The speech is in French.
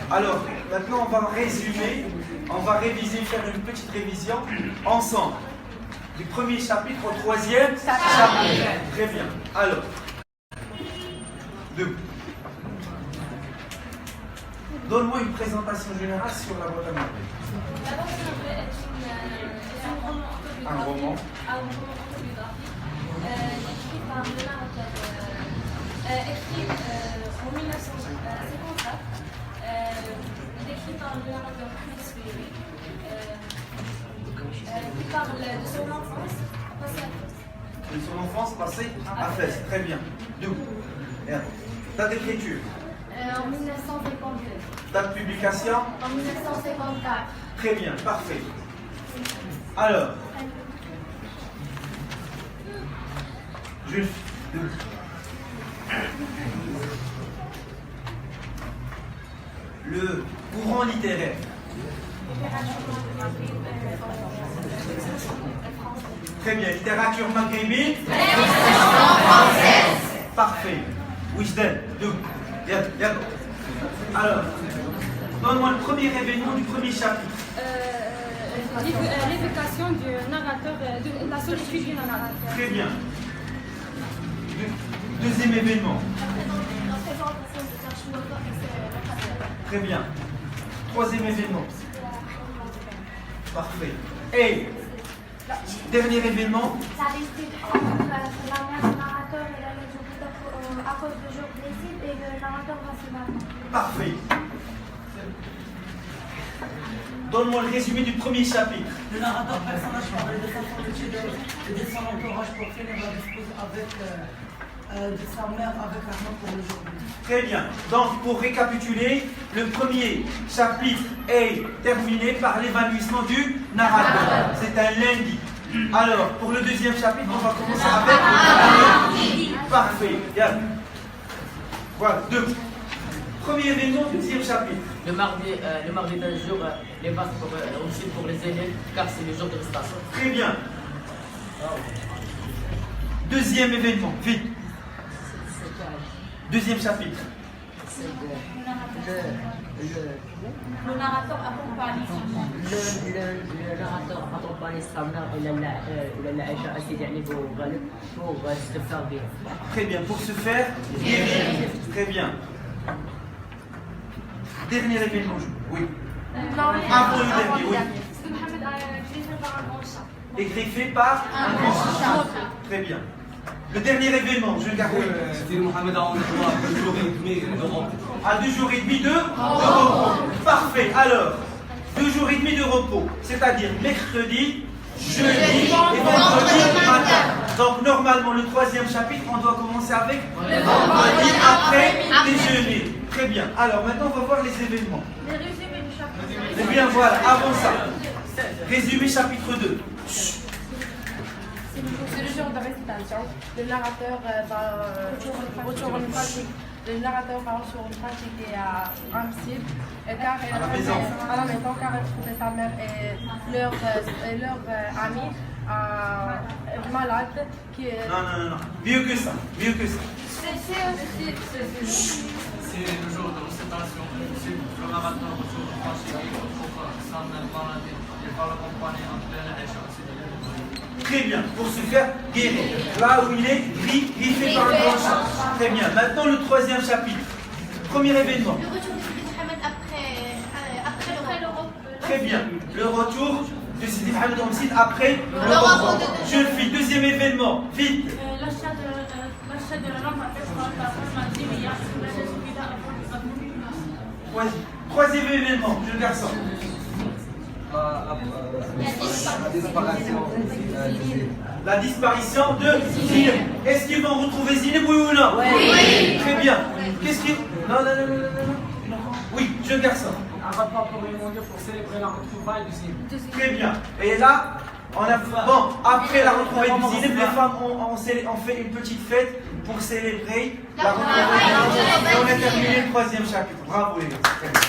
Alors, maintenant, on va résumer, on va réviser, faire une petite révision ensemble. Du premier chapitre au troisième chapitre. Très bien. Alors, 2. Donne-moi une présentation générale sur la boîte à merveilles. La boîte à merveilles est un roman autobiographique. Un roman. Un roman autobiographique écrit par le narrateur. Écrit en 1954. Il est écrit par le narrateur Chris Berry. Qui parle de son enfance passée à Fès. De son enfance passée à Fès. Très bien. 2. Date d'écriture. En 1952. Date de publication. En 1954. Très bien, parfait. Alors, le courant littéraire. Très bien, littérature maghrébine. Parfait. Wisden, 2. Bien. Alors, donne-moi le premier événement du premier chapitre. L'évocation du narrateur, de la solitude du narrateur. Très bien. Deuxième événement. Très bien. Troisième événement. Parfait. Et dernier événement. La dispute entre la mère du narrateur et la légende à cause de jours blessés et le narrateur va se battre. Parfait. Donne-moi le résumé du premier chapitre. Le narrateur personnage parle de façon de son entourage pour finir la dispute avec de sa mère avec l'argent pour le jour. Très bien. Donc, pour récapituler, le premier chapitre est terminé par l'évanouissement du narrateur. C'est un lundi. Alors, pour le deuxième chapitre, on va commencer avec le lundi. Parfait. Bien. Voilà, 2. Premier événement du deuxième chapitre. Le mardi d'un jour, les vases aussi pour les élèves, car c'est le jour de récitation. Très bien. Deuxième événement, vite. Deuxième chapitre. Le narrateur accompagne Le narrateur accompagne sa mère et la Aïcha Assid pour se faire bien. Très bien, pour se faire guérir. Très bien. Dernier événement, oui. Avant le dernier, oui. C'est Mohamed griffé par un grand chat. Et griffé par un grand chat. Très bien. Le dernier événement, je le garde. C'était Mohamed a 2 jours et demi de repos. À 2 jours et demi de repos. Parfait. Alors, 2 jours et demi de repos, c'est-à-dire mercredi, jeudi et vendredi matin. Donc normalement, le troisième chapitre, on doit commencer avec le vendredi après déjeuner. Très bien. Alors maintenant, on va voir les événements. Les résumés du chapitre. Eh bien voilà, avant ça, résumé chapitre 2. C'est le jour de récitation. Le narrateur va sur une pratique. Le narrateur va sur une pratique à Ramsey, car À la maison. à la maison, car elle trouvait sa mère et leur ami malade qui est. Non. Mieux que ça. C'est le jour de récitation. C'est le narrateur au jour de pratique pour sa mère malade et va l'accompagner entre la Aïcha Assid. Très bien, pour se faire guérir. Là où il est griffé par le grand chat. Très bien. Maintenant le troisième chapitre. Premier événement. Le retour de Sidi Mohamed après le repos. Très bien. Le retour de Sidi Mohamed Hamsid après le repos. Je le fais. Deuxième événement. Vite. L'achat de la lampe à faire par la femme à 10 milliards. Troisième événement. Je le garçon. La disparition de Zineb. Est-ce qu'ils vont retrouver Zineb, oui ou non? Oui. Très bien. Qu'est-ce qu'ils... Non. Oui, jeune garçon. Un repas pour les mondiaux pour célébrer la retrouvaille du Zineb. Très bien. Et là, on a... Bon, après la retrouvaille du Zineb, les femmes ont fait une petite fête pour célébrer la retrouvaille du Zineb. Et on a terminé le troisième chapitre. Bravo les gars. Très bien.